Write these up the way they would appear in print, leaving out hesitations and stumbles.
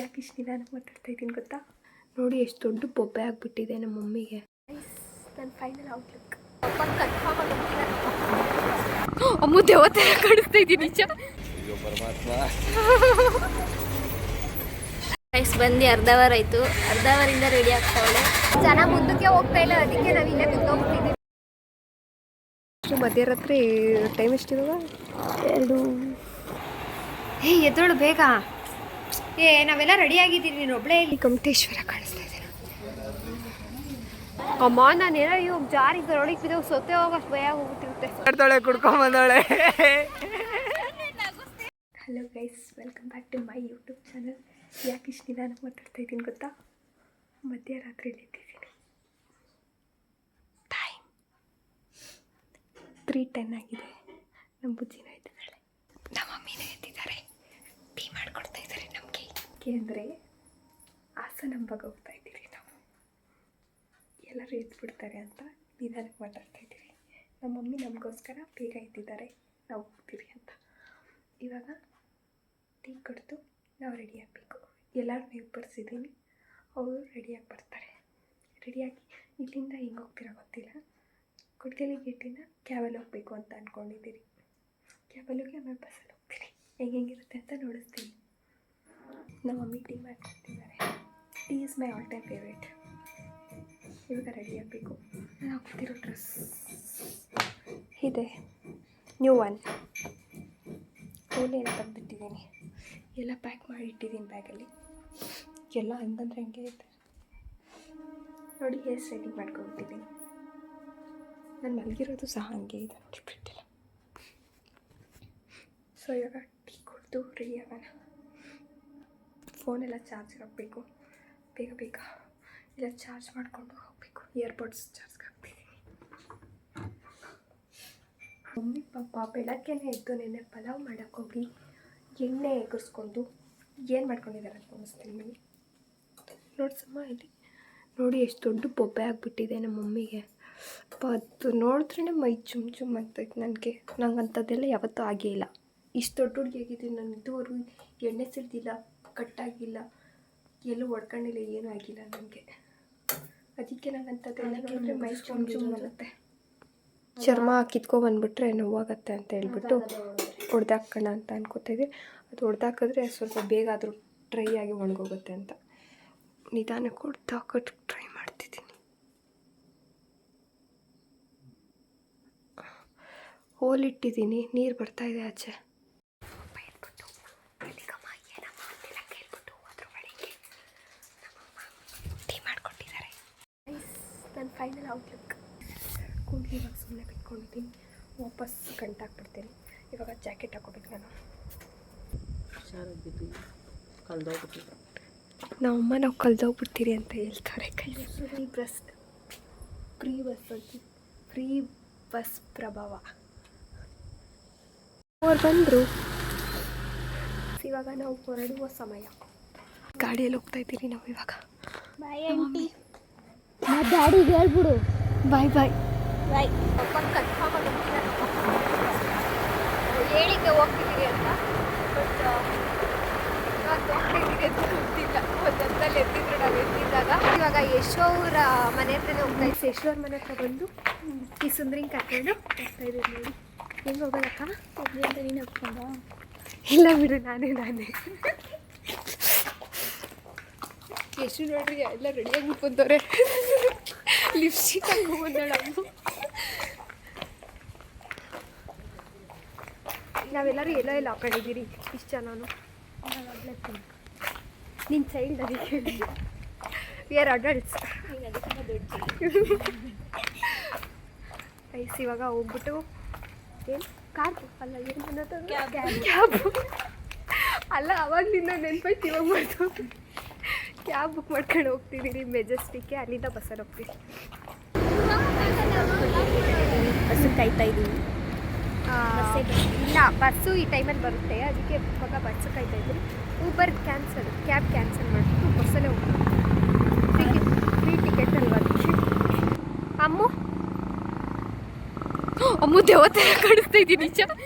ಯಾಕೆ ಇಷ್ಟು ನಿಧಾನಕ್ಕೆ ಮಾತಾಡ್ತಾ ಇದ್ದೀನಿ ಗೊತ್ತಾ? ನೋಡಿ ಎಷ್ಟು ದೊಡ್ಡ ಬೊಬ್ಬೆ ಆಗಿಬಿಟ್ಟಿದೆ ನಮ್ಮ ಮಮ್ಮಿಗೆ. ನನ್ನ ಫೈನಲ್ ಔಟ್ಲುಕ್ ಅಮ್ಮ ದೇವತೆ ಕಾಣಿಸ್ತಾ ಇದ್ದೀನಿ ನಿಜ. ಬಂದು ಅರ್ಧ ಅವರ್ ಆಯಿತು. ಅರ್ಧ ಅವರಿಂದ ರೆಡಿ ಆಗ್ತಾವಳೆ. ಜನ ಮುಂದಕ್ಕೆ ಹೋಗ್ತಾ ಇಲ್ಲ, ಅದಕ್ಕೆ ನಾವು ಇಲ್ಲೇ ಕುತ್ಕೊಂಡ್ಬಿಟ್ಟಿದ್ದೀವಿ. ಮಧ್ಯರಾತ್ರಿ ಟೈಮ್ ಎಷ್ಟಿರುವ 2. ಎದ್ದೋಳು ಬೇಗ. ನಾವೆಲ್ಲ ರೆಡಿ ಆಗಿದ್ದೀವಿ, ನೀನು ಒಬ್ಬಳೇ ಇಲ್ಲಿ. ಗೊಮ್ಮಟೇಶ್ವರ ಕಾಣಿಸ್ತಾ ಇದೆ. ಅಮ್ಮ ನಾನೇನೋ ಇವಾಗ ಜಾರಿಗೆ ರೋಡಿಗೆ ಬಿದ್ದವು ಸೊತ್ತೆ ಹೋಗೋಷ್ಟು ಭಯ ಹೋಗ್ಬಿಟ್ಟಿರುತ್ತೆ. ಕುಡ್ಕೊಂಬಂದವಳೆ. Hello guys, welcome back to my YouTube channel. ಯಾಕೆ ಇಷ್ಟು ನಿಧಾನಕ್ಕೆ ಮಾತಾಡ್ತಾ ಇದ್ದೀನಿ ಗೊತ್ತಾ? ಮಧ್ಯರಾತ್ರಿಯಲ್ಲಿ ಎದ್ದಿದ್ದೀನಿ. ಟೈಮ್ 3:10 ಆಗಿದೆ. ನಮ್ಮ ಬುಜ್ಜಿನ ಎದ್ದಿದ್ದಾಳೆ, ನಮ್ಮ ಮಮ್ಮಿನೂ ಎದ್ದಿದ್ದಾರೆ. ಟೀ ಮಾಡಿಕೊಡ್ತಾ ಇದ್ದಾರೆ ನಮಗೆ. ಅಂದರೆ ಹಾಸನಾಂಬಾಗ ಹೋಗ್ತಾ ಇದ್ದೀವಿ ನಾವು. ಎಲ್ಲರೂ ಎದ್ಬಿಡ್ತಾರೆ ಅಂತ ನಿಧಾನಕ್ಕೆ ಮಾತಾಡ್ತಾ ಇದ್ದೀವಿ. ನಮ್ಮ ಮಮ್ಮಿ ನಮಗೋಸ್ಕರ ಬೇಗ ಎದ್ದಿದ್ದಾರೆ, ನಾವು ಹೋಗ್ತೀವಿ ಅಂತ. ಇವಾಗ ಟೀ ಕೊಡ್ತು ನಾವು ರೆಡಿ ಆಗಬೇಕು. ಎಲ್ಲರೂ ಎಬ್ಬರಿಸಿದ್ದೀನಿ, ಅವರು ರೆಡಿಯಾಗಿ ಬರ್ತಾರೆ. ರೆಡಿಯಾಗಿ ಇಲ್ಲಿಂದ ಹೆಂಗೆ ಹೋಗ್ತೀರಾ ಗೊತ್ತಿಲ್ಲ. ಕೊಡ್ಗೆಲಿ ಗೇಟಿಂದ ಕ್ಯಾಬಲ್ಲಿ ಹೋಗಬೇಕು ಅಂತ ಅಂದ್ಕೊಂಡಿದ್ದೀರಿ. ಕ್ಯಾಬಲ್ಲಿ ಹೋಗಿ ಆಮೇಲೆ ಬಸ್ಸಲ್ಲಿ ಹೋಗ್ತೀನಿ. ಹೆಂಗಿರುತ್ತೆ ಅಂತ ನೋಡಿಸ್ತೀನಿ. ನಮ್ಮ ಮಮ್ಮಿ ಟೀ ಮಾಡ್ಕೊಡ್ತಿದ್ದಾರೆ. Tea is my all time favourite. ಇವಾಗ ರೆಡಿ ಆಗಬೇಕು. ನಾನು ಹಾಕ್ತಿರೋ ಡ್ರೆಸ್ ಇದೆ, ನ್ಯೂ ಒನ್. ಫೋನೇನು ತೆಗೆದಿಟ್ಟಿದ್ದೀನಿ, ಎಲ್ಲ ಪ್ಯಾಕ್ ಮಾಡಿ ಇಟ್ಟಿದ್ದೀನಿ ಬ್ಯಾಗಲ್ಲಿ. ಎಲ್ಲ ಹಂಗಂದ್ರೆ ಹಂಗೆ ಇದೆ ನೋಡಿ. ಹೇರ್ ಸ್ಟ್ರೈಟಿಂಗ್ ಮಾಡ್ಕೊಬಿಟ್ಟಿದ್ದೀನಿ. ನಾನು ಮಲಗಿರೋದು ಸಹ ಹಂಗೆ ಇದೆ ನೋಡಿ, ಬಿಟ್ಟಿಲ್ಲ. ಸೊ ಇವಾಗ ಟೀ ಕುಡಿದು ರೆಡಿ ಆಗೋಣ. ಫೋನೆಲ್ಲ ಚಾರ್ಜ್ ಹಾಕಬೇಕು ಬೇಗ ಬೇಗ. ಇಲ್ಲ ಚಾರ್ಜ್ ಮಾಡಿಕೊಂಡು ಹೋಗಬೇಕು. ಇಯರ್ಬಡ್ಸ್ ಚಾರ್ಜ್ ಹಾಕ್ತಿದ್ದೀನಿ. ಮಮ್ಮಿ ಪಾಪ ಬೆಳಗ್ಗೆನೇ ಎದ್ದು ನೆನ್ನೆ ಪಲಾವ್ ಮಾಡೋಕ್ಕೋಗಿ ಎಣ್ಣೆ ಎಗರ್ಸ್ಕೊಂಡು ಏನು ಮಾಡ್ಕೊಂಡಿದ್ದಾರೆ ಅಂತ ತೋರಿಸ್ತೀನಿ ನಿಮಗೆ. ನೋಡ್ಸಮ್ಮ ಇಲ್ಲಿ ನೋಡಿ ಎಷ್ಟು ದೊಡ್ಡ ಬೊಬ್ಬೆ ಆಗಿಬಿಟ್ಟಿದೆ ನಮ್ಮ ಮಮ್ಮಿಗೆ. ಅದು ನೋಡಿದ್ರೇ ಮೈ ಚುಮ್ ಚುಮ್ ಅಂತೈತೆ ನನಗೆ. ನಂಗೆ ಅಂಥದ್ದೆಲ್ಲ ಯಾವತ್ತೂ ಆಗೇ ಇಲ್ಲ. ಇಷ್ಟು ದೊಡ್ಡ ಹುಡುಗಿ ಆಗಿದ್ದೀನಿ ನಾನು. ಇದುವರೆಗೂ ಎಣ್ಣೆ ಸಿಡ್ದಿಲ್ಲ, ಕಟ್ಟಾಗಿಲ್ಲ, ಎಲ್ಲೂ ಹೊಡ್ಕೊಂಡಿಲ್ಲ, ಏನೂ ಆಗಿಲ್ಲ ನನಗೆ. ಅದಕ್ಕೆ ನಂಗೆ ಅಂಥದ್ದೆಲ್ಲ ನೋಡಿದ್ರೆ ಮೈ ಚುಮ್ ಚುಮ್ ಅನ್ನತ್ತೆ. ಚರ್ಮ ಕಿತ್ಕೊಬಂದ್ಬಿಟ್ರೆ ನೋವಾಗತ್ತೆ ಅಂತ ಹೇಳ್ಬಿಟ್ಟು ಹೊಡೆದಾಕೋಣ ಅಂತ ಅನ್ಕೋತಾಯಿದ್ವಿ. ಅದು ಹೊಡೆದಾಕಿದ್ರೆ ಸ್ವಲ್ಪ ಬೇಗ ಆದರೂ ಡ್ರೈ ಆಗಿ ಒಣಗೋಗುತ್ತೆ ಅಂತ ನಿಧಾನಕ್ಕೆ ಹೊಡೆದಾಕೋಕ್ಕೆ ಟ್ರೈ ಮಾಡ್ತಿದ್ದೀನಿ. ಹೋಲಿಟ್ಟಿದ್ದೀನಿ, ನೀರು ಬರ್ತಾಯಿದೆ ಆಚೆ. ಟೀ ಮಾಡಿಕೊಟ್ಟಿದ್ದಾರೆ. ನನ್ನ ಫೈನಲ್ ಔಟ್ಲುಕ್. ಕೂದಲು ಇವಾಗ ಸುಮ್ಮನೆ ಬಿಟ್ಕೊಂಡಿದ್ದೀನಿ, ವಾಪಸ್ ಗಂಟಾಕ್ಬಿಡ್ತೀನಿ. ಇವಾಗ ಜಾಕೆಟ್ ಹಾಕೋಬೇಕು ನಾನು. ನಮ್ಮಮ್ಮ ನಾವು ಕಳೆದೋಗ್ಬಿಡ್ತೀರಿ ಅಂತ ಹೇಳ್ತಾರೆ. ಫ್ರೀ ಬಸ್ ಪ್ರಭಾವ ಅವ್ರು ಬಂದರು. ಇವಾಗ ನಾವು ಹೊರಡುವ ಸಮಯ. ಗಾಡಿಯಲ್ಲಿ ಹೋಗ್ತಾ ಇದ್ದೀರಿ ನಾವು ಇವಾಗ. Bye aunty. ಡ್ಯಾಡಿಗೆ ಹೇಳ್ಬಿಡು ಬಾಯ್ ಬಾಯ್ ಬಾಯ್. ಹೇಳಿದ್ದೆ ಹೋಗ್ತಿದ್ದೀರಿ ಅಂತ, ಬಟ್ ಹೋಗ್ತಿದ್ದೀರಿ ಅಂತ ಗೊತ್ತಿಲ್ಲ. ಒಂದೊಂದಲ್ಲಿ ಎತ್ತಿದ್ರು ನಾವು ಎತ್ತಿದ್ದಾಗ. ಇವಾಗ ಯಶೋ ಅವರ ಮನೆ ಹತ್ರನೇ ಹೋಗ್ತಾ ಇದ್ದೀವಿ. ಯಶೋ ಅವ್ರ ಮನೆ ಹತ್ರ ಬಂದು ಈ ಸುಂದ್ರಿಂಗ್ ಕರ್ಕೊಂಡು ಹೋಗ್ತಾ ಇದ್ದೀವಿ ನೋಡಿ. ಹೆಂಗೆ ಹೋಗೋದಕ್ಕ? ಅಂತ ನೀನು ಹೋಗ್ಕೊಂಡ? ಇಲ್ಲ ಬಿಡು, ನಾನೇ ಎಷ್ಟು ನೋಡ್ರಿ ಎಲ್ಲ ರೆಡಿಯಾಗಿ ಬಂದವ್ರೆ. ಲಿಪ್ಸ್ಟಿಕ್ ಹಾಕಿ ಬಂದೋಳು. ನಾವೆಲ್ಲರೂ ಎಲ್ಲೋ ಎಲ್ಲ ಹಾಕೊಂಡಿದ್ದೀರಿ ಇಷ್ಟು ಜನನು. ನಿನ್ನ ಚೈಲ್ಡ್ ಅದಕ್ಕೆ. We are adults. ಐಸ್ ಇವಾಗ ಹೋಗ್ಬಿಟ್ಟು ಏನು ಕಾರ್ ಅಲ್ಲ, ಏನು ಅನ್ನೋದು ಕ್ಯಾಬ್ ಅಲ್ಲ. ಅವಾಗಲಿಂದ ನೆನ್ಪಾಯ್ತು, ಇವಾಗ ಮಾಡ್ತು. ಕ್ಯಾಬ್ ಬುಕ್ ಮಾಡ್ಕೊಂಡು ಹೋಗ್ತಿದ್ದೀರಿ ಮೆಜೆಸ್ಟಿಕ್ಗೆ. ಅಲ್ಲಿಂದ ಬಸ್ಸಲ್ಲಿ ಹೋಗ್ತೀವಿ. ಬಸ್ಸು ಕಾಯ್ತಾ ಇದ್ದೀವಿ. ಇಲ್ಲ, ಬಸ್ಸು ಈ ಟೈಮಲ್ಲಿ ಬರುತ್ತೆ, ಅದಕ್ಕೆ ಇವಾಗ ಬಸ್ಸು ಕಾಯ್ತಾ ಇದ್ದೀವಿ. ಊಬರ್ ಕ್ಯಾನ್ಸಲ್, ಕ್ಯಾಬ್ ಕ್ಯಾನ್ಸಲ್ ಮಾಡಿಬಿಟ್ಟು ಬಸ್ಸಲ್ಲೇ ಹೋಗ್ತೀವಿ. ಫ್ರೀ ಟಿಕೆಟ್ ಅಲ್ವಾ ಅದಕ್ಕೆ. ಅಮ್ಮು ದೇವತೆ ಕಾಣಿಸ್ತಾ ಇದ್ದೀನಿ ನಿಜ.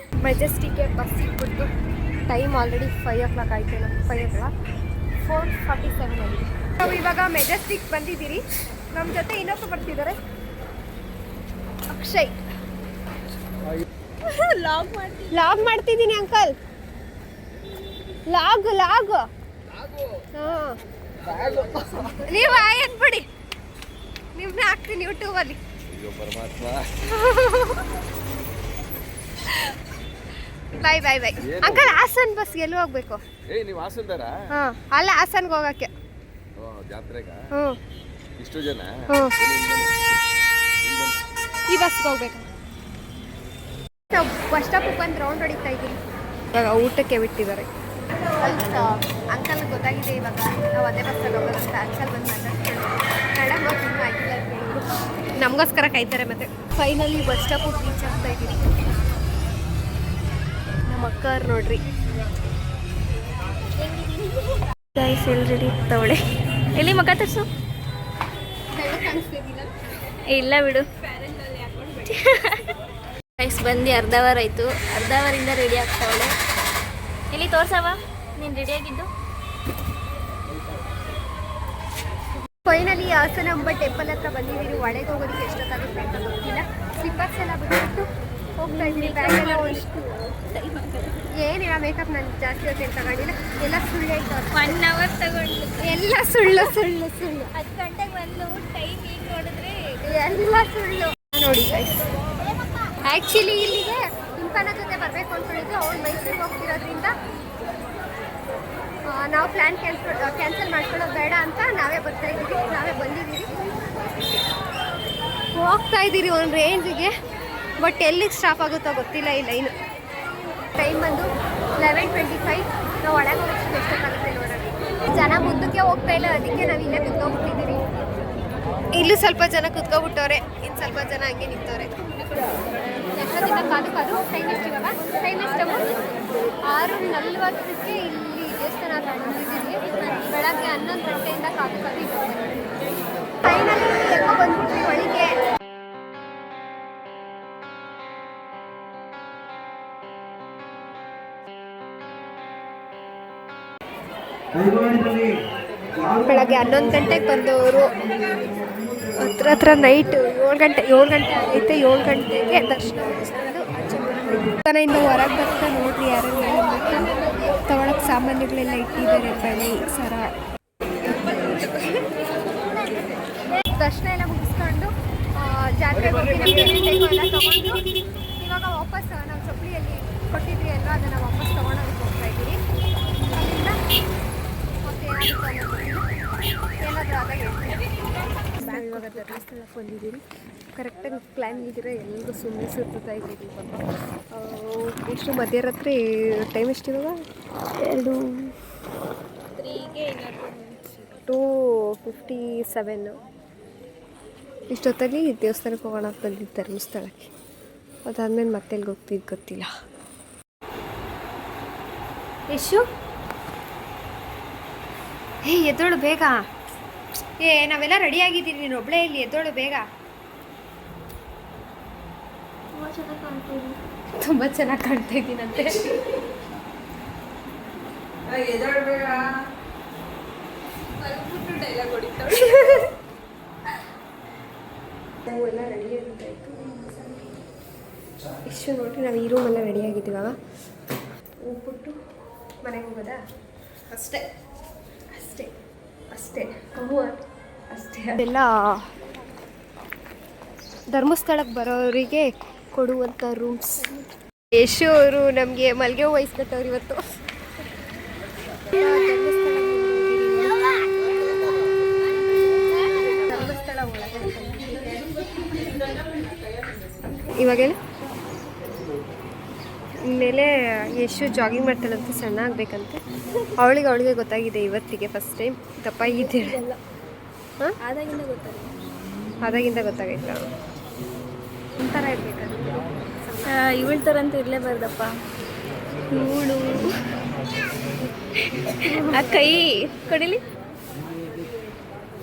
ಮೆಜೆಸ್ಟಿಕ್ಗೆ ಬಸ್ ಸಿಕ್ಬಿಟ್ಟು ಟೈಮ್ ಆಲ್ರೆಡಿ 5 o'clock ಆಯಿತು. 5 o'clock. ಫೋನ್ ನಾವು ಇವಾಗ ಮೆಜೆಸ್ಟಿಕ್ ಬಂದಿದ್ದೀರಿ. ನಮ್ಮ ಜೊತೆ ಇನ್ನೊಬ್ಬರು ಬರ್ತಿದ್ದಾರೆ, ಅಕ್ಷಯ್. ಲಾಗ್ ಮಾಡ್ತಿದ್ದೀನಿ ಅಂಕಲ್. ಲಾಗ್ ನೀವು ಎತ್ಬಿಡಿ, ನಿಮ್ನ ಹಾಕ್ತೀನಿ ಯೂಟ್ಯೂಬಲ್ಲಿ. Bye uncle. ಹಾಸನ್ ಬಸ್ ಎಲ್ಲಿ ಹೋಗ್ಬೇಕು? ನೀವು ಹಾಸನ್ದಾರಾ? ಅಲ್ಲ, ಹಾಸನ್ಗೆ ಹೋಗಕ್ಕೆ. ಜಾತ್ರೆಗ ಹ್ಞೂ ಇಷ್ಟು ಜನ ಈ ಬಸ್ಗೆ ಹೋಗ್ಬೇಕು. ನಾವು ಬಸ್ ಸ್ಟಾಪಿಗೆ ಬಂದು ರೌಂಡ್ ಹೊಡಿತಾ ಇದ್ದೀವಿ. ಇವಾಗ ಊಟಕ್ಕೆ ಬಿಟ್ಟಿದ್ದಾರೆ. ಅಂಕಲ್ ಗೊತ್ತಾಗಿದೆ ಇವಾಗ ನಾವು ಅದೇ ಬಸ್ ತಗೋಬೋದಂತ. ಅಂಕಲ್ ಬಂದು ಮೇಡಮ್ ಇನ್ನೂ ಆಗಿಲ್ಲ ಅಂತ ಹೇಳಿದ್ರು. ನಮಗೋಸ್ಕರ ಕಾಯ್ತಾರೆ. ಮತ್ತೆ ಫೈನಲಿ ಬಸ್ ಸ್ಟಾಪಿಗೆ ರೀಚ್ ಆಗ್ತಾ ಇದ್ದೀವಿ. ನಮ್ಮ ಅಕ್ಕವ್ರು ನೋಡ್ರಿ ರೆಡಿ ತಗೊಳ್ಳಿ. ಎಲ್ಲಿ ಮಗ ತರ್ಸು. ಇಲ್ಲ ಬಿಡು. ಗೈಸ್ ಬಂದು ಅರ್ಧ ಅವರ್ ಆಯಿತು. ಅರ್ಧ ಅವರಿಂದ ರೆಡಿ ಆಗ್ತಾವಳೆ. ಎಲ್ಲಿ ತೋರ್ಸವ ನೀನು ರೆಡಿಯಾಗಿದ್ದು? ಫೈನಲಿ ಹಾಸನಾಂಬ ಟೆಂಪಲ್ ಹತ್ರ ಬಂದಿದ್ದೀವಿ. ಒಳಗೆ ಹೋಗೋದಕ್ಕೆ ಎಷ್ಟೊತ್ತಾಗುತ್ತೆ ಅಂತ ಗೊತ್ತಿಲ್ಲ. ಸ್ಲಿಪ್ಪರ್ಸ್ ಎಲ್ಲ ಬಿಟ್ಬಿಟ್ಟು ಹೋಗ್ತಾ ಇದ್ದೀನಿ. ಬ್ಯಾಗೆಲ್ಲ ಒಂದಿಷ್ಟು ಏನಿಲ್ಲ, ಮೇಕಪ್ ನಾನು ಜಾಸ್ತಿ ಹೊತ್ತು ಏನು ತಗೊಂಡಿಲ್ಲ. ಎಲ್ಲ ಸುಳ್ಳು ಹೇಳ್ತಾರೆ. 1 ಅವರ್ ತಗೊಂಡು ಎಲ್ಲ ಸುಳ್ಳು. 10 ಗಂಟೆಗೆ ಬಂದು ಟೈಮ್ ಈಗ ನೋಡಿದ್ರೆ ಎಲ್ಲ ಸುಳ್ಳು. ನೋಡಿ ಗೈಸ್, ಆ್ಯಕ್ಚುಲಿ ಇಲ್ಲಿಗೆ ಇಂಪನ ಜೊತೆ ಬರಬೇಕು ಅಂದ್ಕೊಂಡಿದ್ದು. ಅವ್ನು ಮೈಸೂರಿಗೆ ಹೋಗ್ತಿರೋದ್ರಿಂದ ನಾವು ಪ್ಲ್ಯಾನ್ ಕ್ಯಾನ್ಸಲ್ ಮಾಡ್ಕೊಳ್ಳೋದು ಬೇಡ ಅಂತ ನಾವೇ ಬಂದಿದ್ದೀವಿ. ಹೋಗ್ತಾ ಇದ್ದೀರಿ ಒಂದು ರೇಂಜಿಗೆ. ಬಟ್ ಎಲ್ಲಿಗೆ ಸ್ಟಾಪ್ ಆಗುತ್ತೋ ಗೊತ್ತಿಲ್ಲ ಈ ಲೈನು. ಟೈಮ್ ಬಂದು 11:25. ನಾವು ಒಳಗೆ ಹೋಗೋಷ್ಟು ಎಷ್ಟೊತ್ತಾಗುತ್ತೆ ನೋಡೋಣ. ಜನ ಮುಂದಕ್ಕೆ ಹೋಗ್ತಾ ಇಲ್ಲ, ಅದಕ್ಕೆ ನಾವು ಇಲ್ಲೇ ಕುತ್ಕೊಂಡ್ಬಿಟ್ಟಿದ್ದೀರಿ. ಇಲ್ಲೂ ಸ್ವಲ್ಪ ಜನ ಕುತ್ಕೊಬಿಟ್ಟವ್ರೆ, ಇನ್ನು ಸ್ವಲ್ಪ ಜನ ಹಂಗೆ ನಿಂತವ್ರೆ. ಎಷ್ಟೊತ್ತಿಂದ ಕಾದು ಟೈಮ್ ಎಷ್ಟು ಇವಾಗ? ಟೈಮ್ ಎಷ್ಟವು? 6:40ಕ್ಕೆ ಇಲ್ಲಿ ದೇವಸ್ಥಾನ ಹತ್ರ ಬಂದಿದ್ದೀವಿ. ಬೆಳಗ್ಗೆ 11 ಗಂಟೆಯಿಂದ ಕಾದು ಫೈನಲಿ ಎಲ್ಲ ಬಂದ್ಬಿಟ್ವಿ ಒಳಗೆ. ಬೆಳಗ್ಗೆ 11 ಗಂಟೆಗೆ ಬಂದವರು. ಹತ್ರ ನೈಟ್ 7 ಗಂಟೆ ಆಗೈತೆ. 7 ಗಂಟೆಗೆ ದರ್ಶನ ಮಾಡಿಸ್ಕೊಂಡು ಮನೆಯಿಂದ ಹೊರಗೆ ಬರ್ತಾ ನೋಡ್ರಿ ಯಾರು ತಗೊಳಕ್ಕೆ ಸಾಮಾನುಗಳೆಲ್ಲ ಇಟ್ಟಿದ್ದಾರೆ. ಬಳೆ, ಸರ. ದರ್ಶನ ಎಲ್ಲ ಮುಗಿಸ್ಕೊಂಡು ಜಾತ್ರೆಗೆ ಹೋಗಿ ನಮ್ಗೆ ಏನೇನು ಬೇಕೋ ಎಲ್ಲ ತೊಗೊಂಡು ಇವಾಗ ವಾಪಸ್ ನಾವು ಚಪ್ಪಲಿಯಲ್ಲಿ ಕೊಟ್ಟಿದ್ರಿ ಅಲ್ವಾ, ಅದನ್ನು ವಾಪಸ್ ತೊಗೊಳೋದಕ್ಕೆ ಹೋಗ್ತಾ ಇದ್ದೀವಿ. ಅಲ್ಲಿಂದ ಏನಾದರೂ ಆದಾಗ ಇವಾಗ ಧರ್ಮಸ್ಥಳಕ್ಕೆ ಬಂದಿದ್ದೀರಿ. ಕರೆಕ್ಟಾಗಿ ಪ್ಲ್ಯಾನ್ ಇದ್ದಿರೋ ಎಲ್ಲರೂ ಸುಮ್ಮನೆ ಸುತ್ತಾ ಇದ್ದೀವಿ. ಎಷ್ಟು ಮಧ್ಯರಾತ್ರಿ ಟೈಮ್ ಎಷ್ಟು ಇವಾಗ? 2:57. ಇಷ್ಟೊತ್ತಲ್ಲಿ ದೇವಸ್ಥಾನಕ್ಕೆ ಹೋಗೋಣ ಅಂತ ಬಂದಿದ್ದು ಧರ್ಮಸ್ಥಳಕ್ಕೆ. ಅದಾದ್ಮೇಲೆ ಮತ್ತೆ ಎಲ್ಲಿಗೆ ಹೋಗ್ತಿದ್ದು ಗೊತ್ತಿಲ್ಲ. ಯಶು, ಎದ್ದೋಳು ಬೇಗ. ನಾವೆಲ್ಲ ರೆಡಿ ಆಗಿದ್ದೀವಿ, ನೀನು ಒಬ್ಬಳೇ ಇಲ್ಲಿ. ಎದ್ದೋಳು ಬೇಗ. ತುಂಬ ಚೆನ್ನಾಗಿ ಕಾಣ್ತಾ ಇದ್ದೀನಂತೆ. ಎಲ್ಲ ರೆಡಿ ಆಗಿದ್ದಾಯಿತು. ಇಷ್ಟು ನೋಡ್ರಿ, ನಾವು ಈ ರೂಮೆಲ್ಲ ರೆಡಿ ಆಗಿದ್ದೀವಾಗ. ಹೋಗ್ಬಿಟ್ಟು ಮನೆಗೆ ಹೋಗೋದಾ? ಅಷ್ಟೇ. ಅದೆಲ್ಲ ಧರ್ಮಸ್ಥಳಕ್ಕೆ ಬರೋರಿಗೆ ಕೊಡುವಂಥ ರೂಮ್ಸ್. ಯಶು ಅವರು ನಮಗೆ ಮಲ್ಲಿಗೆ ಹೂವು ವಹಿಸ್ಕೊಟ್ಟವ್ರು ಇವತ್ತು. ಧರ್ಮಸ್ಥಳ ಒಳಗಡೆ ಇವಾಗೆಲ್ಲ ಇನ್ಮೇಲೆ ಯಶು ಜಾಗಿಂಗ್ ಮಾಡ್ತಾಳಂತೆ, ಸಣ್ಣ ಆಗಬೇಕಂತೆ. ಅವಳಿಗೆ ಗೊತ್ತಾಗಿದೆ ಇವತ್ತಿಗೆ ಫಸ್ಟ್ ಟೈಮ್ ದಪ್ಪ ಇದ್ದೇಳೆ. ಹಾಂ, ಆದಾಗಿಂದ ಗೊತ್ತಾಗೈತಾ? ಒಂಥರ ಇರಬೇಕಂತ. ಇವಳ ಥರ ಅಂತ ಇರಲೇಬಾರ್ದಪ್ಪ. ಇವಳು ಆ ಕೈ ಕೊಡಿಲಿ.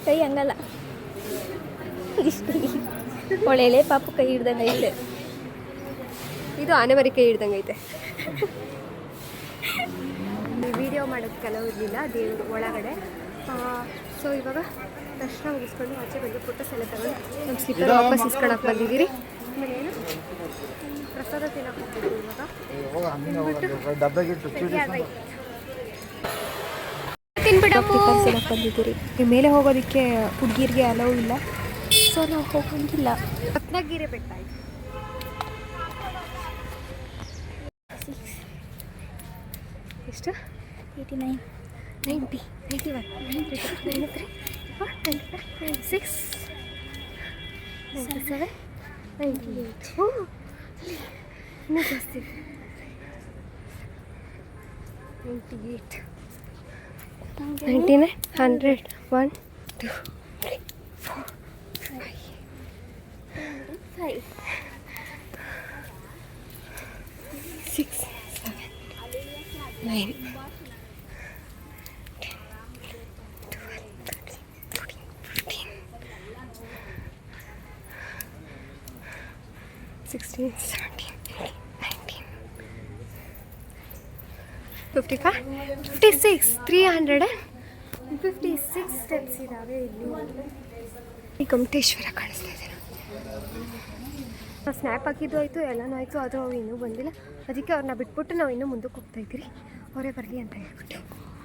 ಕೈ ಹಂಗಲ್ಲ, ಇಷ್ಟು ಒಳ್ಳೆ ಪಾಪು ಕೈ ಹಿಡ್ದಂಗೆ ಐತೆ. ಇದು ಆನೆ ಮರಿ ಕೈ ಹಿಡ್ದಂಗೆ ಐತೆ. ವಿಡಿಯೋ ಮಾಡೋದು ಕೆಲವು ಇರಲಿಲ್ಲ ದೇವ್ರ ಒಳಗಡೆ. ಸೊ ಇವಾಗ ದರ್ಶನ ಮುಗಿಸ್ಕೊಂಡು ಆಚೆ ಬಂದು ಫೋಟೋಸ್ ಎಲ್ಲ ತಗೊಂಡು ನಮ್ಮ ಸ್ಲಿಪ್ಪರ್ ವಾಪಸ್ ಇಸ್ಕೊಳಕ್ಕೆ ಬಂದಿದ್ದೀರಿ. ಆಮೇಲೆ ಏನು ಪ್ರಸಾದ ತಿನ್ನಕ್ಕೆ ಹೋಗ್ತಿದ್ದೀವಿ ಇವಾಗ. ತಿನ್ಬಿಡಪ್ಪ ತಿನ್ನಕ್ಕೆ ಬಂದಿದ್ದೀರಿ. ಈ ಮೇಲೆ ಹೋಗೋದಕ್ಕೆ ಹುಡುಗಿರಿಗೆ ಅಲೋ ಇಲ್ಲ, ಸೊ ನಾವು ಹೋಗೋಂಗಿಲ್ಲ. ರತ್ನಗಿರಿ ಬೆಟ್ಟ ಇದೆ. ಎಷ್ಟು 89 90 91 93 94 96 97 98 ಇನ್ನೂ ಜಾಸ್ತಿ 98 99 100 1 2 3 4 5 6 7 9 16, 17, 18, 19, 55, 56, 356 ಸ್ಟೆಪ್ಸ್ ಇದ್ದಾವೆ ಇಲ್ಲಿ. ಈ ಗೊಮ್ಮಟೇಶ್ವರ ಕಾಣಿಸ್ತಾ ಇದೆ. ನಾವು ಸ್ನ್ಯಾಪ್ ಹಾಕಿದ್ದು ಆಯಿತು, ಎಲ್ಲನೂ ಆಯಿತು, ಅದು ಅವು ಇನ್ನೂ ಬಂದಿಲ್ಲ. ಅದಕ್ಕೆ ಅವ್ರನ್ನ ಬಿಟ್ಬಿಟ್ಟು ನಾವು ಇನ್ನೂ ಮುಂದಕ್ಕೆ ಹೋಗ್ತಾ ಇದ್ದೀರಿ, ಅವರೇ ಬರಲಿ ಅಂತ ಹೇಳ್ಬಿಟ್ಟು.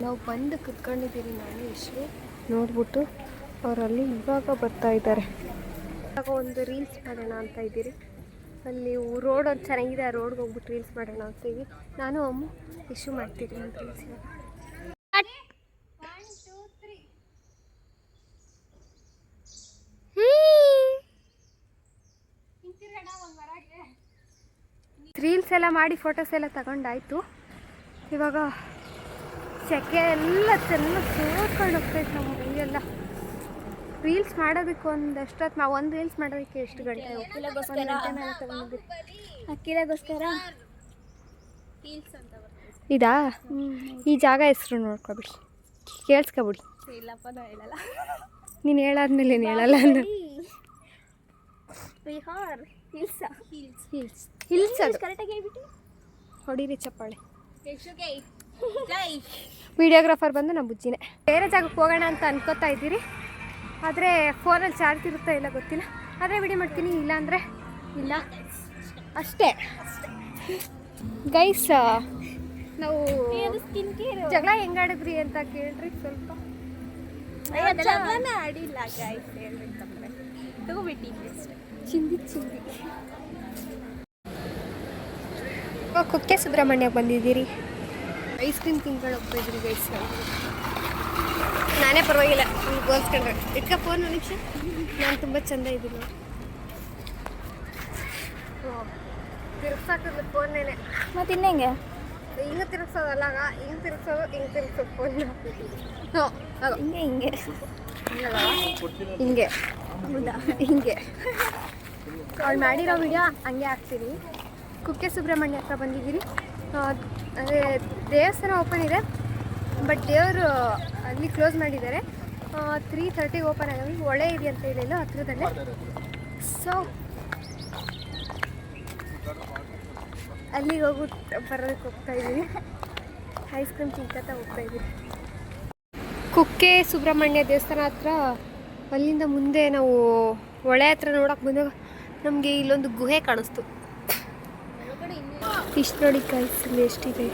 ನಾವು ಬಂದು ಕುತ್ಕೊಂಡಿದ್ದೀರಿ. ನಾನು ಎಷ್ಟು ನೋಡ್ಬಿಟ್ಟು ಅವರಲ್ಲಿ ಇವಾಗ ಬರ್ತಾ ಇದ್ದಾರೆ. ಇವಾಗ ಒಂದು ರೀಲ್ಸ್ ಮಾಡೋಣ ಅಂತ ಇದ್ದೀರಿ. ಅಲ್ಲಿ ರೋಡ್ ಒಂದು ಚೆನ್ನಾಗಿದೆ, ಆ ರೋಡ್ಗೆ ಹೋಗ್ಬಿಟ್ಟು ರೀಲ್ಸ್ ಮಾಡೋಣ ಅಂತೀವಿ. ನಾನು ಅಮ್ಮ ಇಶ್ಯೂ ಮಾಡ್ತಿದ್ದೀನಿ ಅಂತ ರೀಲ್ಸ್. ರೀಲ್ಸ್ ಎಲ್ಲ ಮಾಡಿ ಫೋಟೋಸ್ ಎಲ್ಲ ತಗೊಂಡಾಯ್ತು. ಇವಾಗ ಸೆಕೆ ಎಲ್ಲ ಚೆನ್ನಾಗಿ ಸೋರ್ಕೊಂಡು ಹೋಗ್ತೈತೆ ನಮ್ಮ ಮೈಯೆಲ್ಲ. ರೀಲ್ಸ್ ಮಾಡೋದಕ್ಕೆ ಒಂದಷ್ಟೊತ್ತು, ನಾವು ಒಂದು ರೀಲ್ಸ್ ಮಾಡೋದಕ್ಕೆ ಎಷ್ಟು ಗಂಟೆ? ಅಕ್ಕಿಲಗೋಸ್ಕರ ಇದಾ? ಈ ಜಾಗ ಹೆಸರು ನೋಡ್ಕೊಬಿಡಿ, ಕೇಳಿಸ್ಕೊಬಿಡಿ. ಇಲ್ಲಪ್ಪ ನಾ ಹೇಳಲ್ಲ. ನೀನು ಹೇಳಾದ್ಮೇಲೆ ಏನು ಹೇಳಲ್ಲ ಅಂದು. ಹಿಲ್ಸ್ ಹಿಲ್ಸ್ ಹಿಲ್ಸ್ ಅದು ಕರೆಕ್ಟಾಗಿ ಹೇಳ್ಬಿಟ್ಟು ಹೊಡೀರಿ ಚಪ್ಪಾಳೆ. ಜೈ ವಿಡಿಯೋಗ್ರಾಫರ್ ಬಂದು ನಮ್ಮ ಬುಜ್ಜಿನೇ. ಬೇರೆ ಜಾಗಕ್ಕೆ ಹೋಗೋಣ ಅಂತ ಅನ್ಕೋತಾ ಇದ್ದೀರಿ, ಆದರೆ ಫೋನಲ್ಲಿ ಚಾರ್ಜ್ ಇರುತ್ತಾ ಇಲ್ಲ ಗೊತ್ತಿಲ್ಲ. ಆದರೆ ವಿಡಿಯೋ ಮಾಡ್ತೀನಿ, ಇಲ್ಲ ಅಂದರೆ ಇಲ್ಲ ಅಷ್ಟೇ. ಗೈಸ್, ನಾವು ಸ್ಕಿನ್ ಕೇರ್ ಜಗಳ ಹೆಂಗಾಡಿದ್ರಿ ಅಂತ ಕೇಳ್ರಿ ಸ್ವಲ್ಪ. ಜಗಳನೇ ಆಡಿಲ್ಲ ಗೈಸ್, ಹೇಳ್ಬೇಕಂದ್ರೆ ತಗೋಬಿಟ್ಟಿದ್ವಿ ಅಷ್ಟೇ. ಚಿಂದಿ ಕುಕ್ಕೆ ಸುಬ್ರಹ್ಮಣ್ಯಕ್ಕೆ ಬಂದಿದ್ದೀರಿ. ಐಸ್ ಕ್ರೀಮ್ ತಿನ್ಕೊಂಡು ಹೋಗ್ತಾ ಇದ್ದೀರಿ ಗೈಸ್. ನಾನೇ ಪರವಾಗಿಲ್ಲ, ನಿಮ್ಗೆ ಗೋಲ್ಸ್ಕೊಂಡ್ರೆ ಇಟ್ಕ ಫೋನ್ ನಿಮಿಷ. ನಾನು ತುಂಬ ಚೆಂದ ಇದ್ದೀನಿ. ತಿರ್ಗ್ಸಾಕಿದ್ರು ಫೋನ್ನೇನೆ. ಮತ್ತೆ ಇನ್ನೇಗೆ ಹಿಂಗೆ ತಿರ್ಗ್ಸೋದಲ್ಲ, ಹಿಂಗೆ ತಿರ್ಗ್ಸೋದು ಫೋನ್. ಹಿಂಗೆ ಹಿಂಗೆ ಹೌದಾ? ಹಿಂಗೆ ಅವ್ಳು ಮಾಡಿರೋ ವಿಡಿಯೋ ಹಂಗೆ ಹಾಕ್ತೀನಿ. ಕುಕ್ಕೆ ಸುಬ್ರಹ್ಮಣ್ಯ ಹತ್ರ ಬಂದಿದ್ದೀರಿ. ಅದೇ ದೇವಸ್ಥಾನ ಓಪನ್ ಇದೆ, ಬಟ್ ದೇವರು ಅಲ್ಲಿ ಕ್ಲೋಸ್ ಮಾಡಿದ್ದಾರೆ. 3:30 ಓಪನ್ ಆಗಿ ಒಳ್ಳೆ ಇದೆಯಂತ ಇಲ್ಲ ಹತ್ರದಲ್ಲೇ. ಸೊ ಅಲ್ಲಿಗೆ ಬರೋದಕ್ಕೆ ಹೋಗ್ತಾ ಇದ್ದೀವಿ. ಐಸ್ ಕ್ರೀಮ್ ತಿನ್ಕೊತಾ ಹೋಗ್ತಾ ಇದ್ದೀವಿ. ಕುಕ್ಕೆ ಸುಬ್ರಹ್ಮಣ್ಯ ದೇವಸ್ಥಾನ ಹತ್ರ ಅಲ್ಲಿಂದ ಮುಂದೆ ನಾವು ಹೊಳೆ ಹತ್ರ ನೋಡೋಕೆ ಬಂದಾಗ ನಮಗೆ ಇಲ್ಲೊಂದು ಗುಹೆ ಕಾಣಿಸ್ತು. ಇಷ್ಟು ನೋಡಿ ಗೈಸ್, ಇಲ್ಲಿ ಎಷ್ಟಿದೆ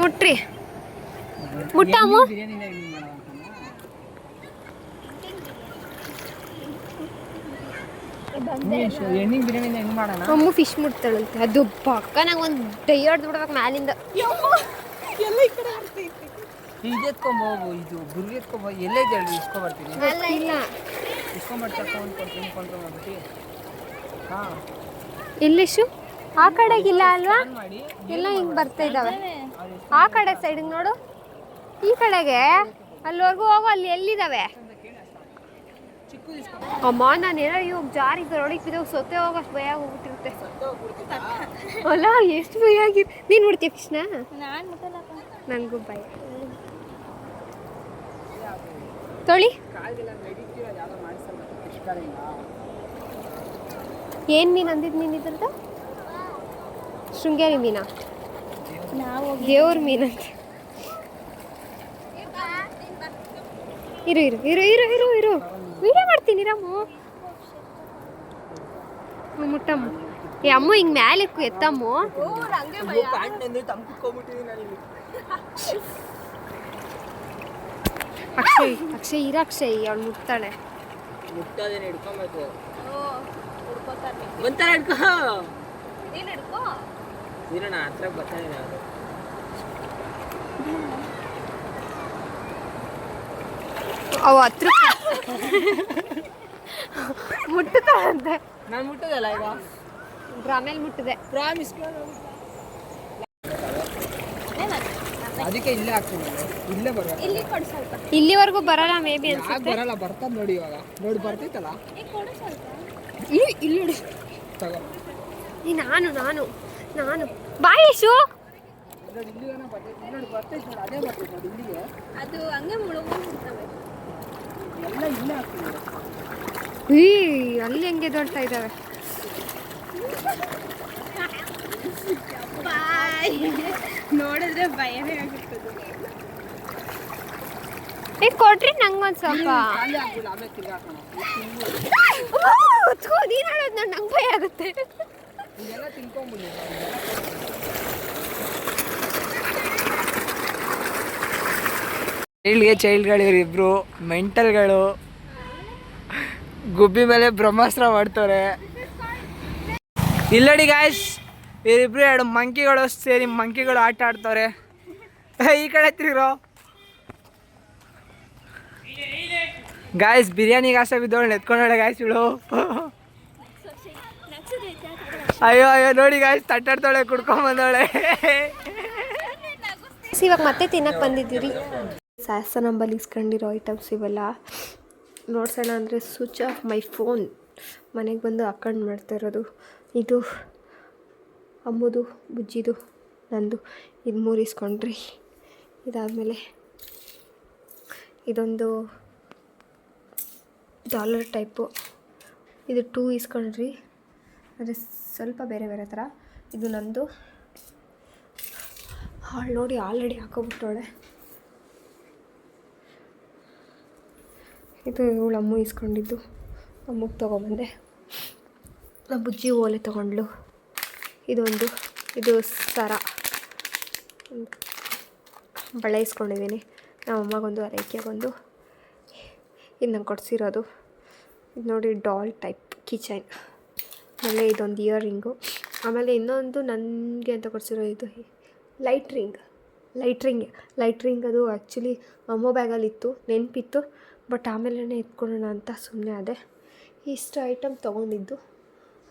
ಮುಟ್ರಿ ಮುಟ್ಟಾಮು. ಅಮ್ಮು ಫಿಶ್ ಮುಟ್ತಾಳಂತೆ, ಅದು ಪಕ್ಕ ನಂಗೆ ಒಂದು ಡೈ ಹೊಡೆದ್ಬಿಡ್ಬೇಕು ಮ್ಯಾಲಿಂದ. ಇದು ಎತ್ಕೊಂಬೋಗು, ಇದು ಗುರ್ಗಿ ಎತ್ಕೊಂಬೋ. ಎಲ್ಲೇ ಹೇಳಿ ಇಸ್ಕೊಬರ್ತೀನಿ, ಇಲ್ಲ ಇಸ್ಕೊಂಬರ್ತಾ ಮಾಡ್ಬಿಟ್ಟು. ಹಾಂ, ಎಲ್ಲಿಶು ಆ ಕಡೆಗಿಲ್ಲ ಅಲ್ವಾ? ಮಾಡಿ ಎಲ್ಲ ಹಿಂಗೆ ಬರ್ತಾ ಇದ್ದಾವೆ. ಆ ಕಡೆ ಸೈಡಿಗೆ ನೋಡು, ಈ ಕಡೆಗೆ ಅಲ್ಲಿವರೆಗೂ ಹೋಗು. ಅಲ್ಲಿ ಎಲ್ಲಿದ್ದಾವೆ ಅಮ್ಮ? ನಾನೇನೋ ಇವಾಗ ಜಾರಿ ರೋಡಿಗೆ ಬಿದ್ದವು ಸೊತ್ತೆ ಹೋಗೋಷ್ಟು ಭಯ ಹೋಗ್ಬಿಟ್ಟಿರುತ್ತೆ. ಅಲ್ಲ ಎಷ್ಟು ಭಯ ಆಗಿ. ನೀನು ಮುಡ್ತೀಯ ಕೃಷ್ಣ? ನಾನು ಮುಟ್ಟಲ್ಲಪ್ಪ, ನನಗೂ ಭಯ. ತೊಳಿ ಏನು ಮೀನು ಅಂದಿದ್ದು ನೀನು? ಇದ್ರದ್ದು ಶೃಂಗೇರಿ ಮೀನಾ? ನಾವು ದೇವ್ರ ಮೀನಂತೆ. ಇರು ಇರು ಇರು ಇರು ಇರು ಇರು ವಿಡಿಯೋ ಮಾಡ್ತೀನಿ ರಾಮು. ಮುಟ್ಟಮ್ಮ ಏ ಅಮ್ಮ ಹಿಂಗೆ ಮ್ಯಾಲೆ ಎತ್ತಮ್ಮ. ಅಕ್ಷಯ್ ಅಕ್ಷಯ್ ಇರ ಅಕ್ಷಯ್ ಅವಳು ಮುಟ್ತಾಳೆ. ಮುಟ್ಟೋದೇನು ಹಿಡ್ಕೊಬೇಕು. ಒಂಥರ ಹಿಡ್ಕೊ. ಇರೋಣ ಹತ್ರ ಬರ್ತಾನೆ ಅದು. ಅವು ಹತ್ರ ಮುಟ್ಟುತ್ತಾಳಂತೆ. ನಾನು ಮುಟ್ಟೋದಲ್ಲ ಈಗ. ಆಮೇಲೆ ಮುಟ್ಟಿದೆ. ಪ್ರಾಮಿಸ್. ಅದಕ್ಕೆ ಇಲ್ಲೇ ಹಾಕ್ತೀನಿ. ಇಲ್ಲೇ ಬರೋಲ್ಲ. ಇಲ್ಲಿವರೆಗೂ ಬರಲ್ಲ ಮೇ ಬಿ ಯಾಕೆ ಅನ್ಸುತ್ತೆ. ಬರಲ್ಲ? ಬರ್ತದೆ ನೋಡಿ ಇವಾಗ. ನೋಡಿ ಬರ್ತೈತಲ್ಲ. ಇಲ್ಲಿ ನೋಡಿ ತಗೋ. ನಾನು ನಾನು ನಾನು ಬಾಯೇಶು ನೋಡಿ ಇಲ್ಲಿಗೆ ಬರ್ತೈತೆ. ನೋಡಿ ಬರ್ತೈತೆ ನೋಡಿ. ಅದೇ ಬರ್ತೈತೆ ನೋಡಿ ಇಲ್ಲಿಗೆ. ಅದು ಹಂಗೆ ಮುಳುಗೋಗ್ಬಿಡ್ತವೆ. ಎಲ್ಲ ಇಲ್ಲೇ ಹಾಕ್ತೀನಿ. ಅಲ್ಲಿ ಹೆಂಗೆ ದೊಡ್ತಾ ಇದ್ದಾವೆ. ನೋಡಿದ್ರೆ ಭಯವೇ ಆಗುತ್ತದೆ. ಕೊಟ್ರಿ ನಂಗೊಂದು ಸ್ವಲ್ಪ. ಖಾಲಿ ಆಗ್ಬಿಡು ಆಮೇಲೆ ತಿರ್ಗಿ ಹಾಕೋಣ. ನೀನು ಹೇಳೋದು ನೋಡಿ ನಂಗೆ ಭಯ ಆಗುತ್ತೆ. ಇದೆಲ್ಲ ತಿನ್ಕೊಂಬಿಡಿ. ಚೈಲ್ಡ್ಗಳು ಇವರಿಬ್ರು ಮೆಂಟಲ್ಗಳು. ಗುಬ್ಬಿ ಮೇಲೆ ಬ್ರಹ್ಮಾಸ್ತ್ರ ಮಾಡ್ತಾರೆ. ಇಲ್ಲಡಿ ಗಾಯ್ಸ್, ಇವರಿಬ್ರು ಎರಡು ಮಂಕಿಗಳು ಸೇರಿ ಮಂಕಿಗಳು ಆಟ ಆಡ್ತವ್ರೆ. ಈ ಕಡೆ ತಿರುಗಿರೋ ಗಾಯ್ಸ್. ಬಿರಿಯಾನಿಗೆ ಆಸೆ ಬಿದ್ದವಳು ಎತ್ಕೊಂಡೋಳೆ ಗಾಯ್ಸ್ ಇವಳು. ಅಯ್ಯೋ ಅಯ್ಯೋ ನೋಡಿ ಗಾಯ್ಸ್ ತಟ್ಟಾಡ್ತಾಳೆ, ಕುಡ್ಕೊಂಬಂದವಳೆ. ಇವಾಗ ಮತ್ತೆ ತಿನ್ನಕ್ಕೆ ಬಂದಿದ್ದೀರಿ. ಸಾಸ ನಂಬಲ್ಲಿ ಇಸ್ಕೊಂಡಿರೋ ಐಟಮ್ಸ್ ಇವೆಲ್ಲ ನೋಡ್ಸೋಣ ಅಂದರೆ ಸ್ವಿಚ್ ಆಫ್ ಮೈ ಫೋನ್ ಮನೆಗೆ ಬಂದು ಹಾಕೊಂಡು ಮಾಡ್ತಾ ಇರೋದು. ಇದು ಅಮ್ಮದು, ಬುಜ್ಜಿದು, ನಂದು. ಇದು 3 ಇಸ್ಕೊಂಡ್ರಿ. ಇದಾದಮೇಲೆ ಇದೊಂದು ಡಾಲರ್ ಟೈಪು. ಇದು 2 ಇಸ್ಕೊಂಡ್ರಿ. ಅಂದರೆ ಸ್ವಲ್ಪ ಬೇರೆ ಬೇರೆ ಥರ. ಇದು ನಂದು. ಹಾಳು ನೋಡಿ ಆಲ್ರೆಡಿ ಹಾಕೋಬಿಟ್ಟವಳೆ. ಇದು ಇವಳು ಅಮ್ಮ ಇಸ್ಕೊಂಡಿದ್ದು. ಅಮ್ಮಗೆ ತೊಗೊಬಂದೆ. ನಮ್ಮ ಬುಜ್ಜಿ ಓಲೆ ತೊಗೊಂಡ್ಲು. ಇದೊಂದು, ಇದು ಸರ, ಒಂದು ಬಳೆ ಇಸ್ಕೊಂಡಿದ್ದೀನಿ. ನಮ್ಮ ಅಮ್ಮಗೊಂದು, ಅರೈಕೆಗೊಂದು. ಇದು ನಂಗೆ ಕೊಡಿಸಿರೋದು. ಇದು ನೋಡಿ ಡಾಲ್ ಟೈಪ್ ಕಿಚನ್. ಆಮೇಲೆ ಇದೊಂದು ಇಯರ್ ರಿಂಗು. ಆಮೇಲೆ ಇನ್ನೊಂದು ನನಗೆ ಅಂತ ಕೊಡಿಸಿರೋ ಇದು ಲೈಟ್ ರಿಂಗ್. ಅದು ಆ್ಯಕ್ಚುಲಿ ಅಮ್ಮೋ ಬ್ಯಾಗಲ್ಲಿತ್ತು, ನೆನಪಿತ್ತು. ಬಟ್ ಆಮೇಲೆ ಎತ್ಕೊಳ್ಳೋಣ ಅಂತ ಸುಮ್ಮನೆ ಅದೇ. ಇಷ್ಟು ಐಟಮ್ ತೊಗೊಂಡಿದ್ದು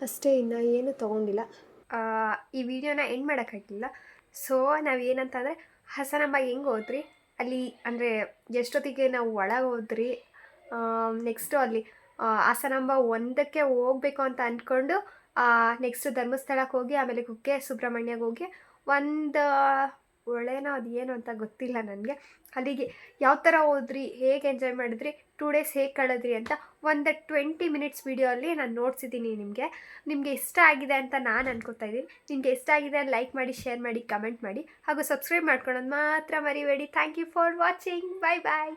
ಅಷ್ಟೇ, ಇನ್ನು ಏನು ತೊಗೊಂಡಿಲ್ಲ. ಈ ವಿಡಿಯೋನ ಎಂಡ್ ಮಾಡೋಕ್ಕಾಗಿಲ್ಲ. ಸೊ ನಾವೇನಂತಂದರೆ ಹಾಸನಾಂಬ ಹೆಂಗೆ ಹೋದ್ರಿ ಅಲ್ಲಿ, ಅಂದರೆ ಎಷ್ಟೊತ್ತಿಗೆ ನಾವು ಒಳಗೆ ಹೋದ್ರಿ. ನೆಕ್ಸ್ಟು ಅಲ್ಲಿ ಹಾಸನಾಂಬ 1ಕ್ಕೆ ಹೋಗಬೇಕು ಅಂತ ಅಂದ್ಕೊಂಡು ನೆಕ್ಸ್ಟು ಧರ್ಮಸ್ಥಳಕ್ಕೆ ಹೋಗಿ ಆಮೇಲೆ ಕುಕ್ಕೆ ಸುಬ್ರಹ್ಮಣ್ಯಗೆ ಹೋಗಿ ಒಂದು ಒಳ್ಳೆನೋ ಅದು ಏನು ಅಂತ ಗೊತ್ತಿಲ್ಲ ನನಗೆ. ಅಲ್ಲಿಗೆ ಯಾವ ಥರ ಹೋದ್ರಿ, ಹೇಗೆ ಎಂಜಾಯ್ ಮಾಡಿದ್ರಿ, 2 ಡೇಸ್ ಹೇಗೆ ಕಳೆದ್ರಿ ಅಂತ ಒಂದು 20 ಮಿನಿಟ್ಸ್ ವೀಡಿಯೋ ಅಲ್ಲಿ ನಾನು ನೋಡ್ಸಿದ್ದೀನಿ. ನಿಮಗೆ ಇಷ್ಟ ಆಗಿದೆ ಅಂತ ನಾನು ಅನ್ಕೋತಾ ಇದ್ದೀನಿ. ನಿಮಗೆ ಇಷ್ಟ ಆಗಿದೆ ಲೈಕ್ ಮಾಡಿ, ಶೇರ್ ಮಾಡಿ, ಕಮೆಂಟ್ ಮಾಡಿ, ಹಾಗೂ ಸಬ್ಸ್ಕ್ರೈಬ್ ಮಾಡ್ಕೊಳ್ಳೋದು ಮಾತ್ರ ಮರಿಬೇಡಿ. Thank you for watching. Bye bye.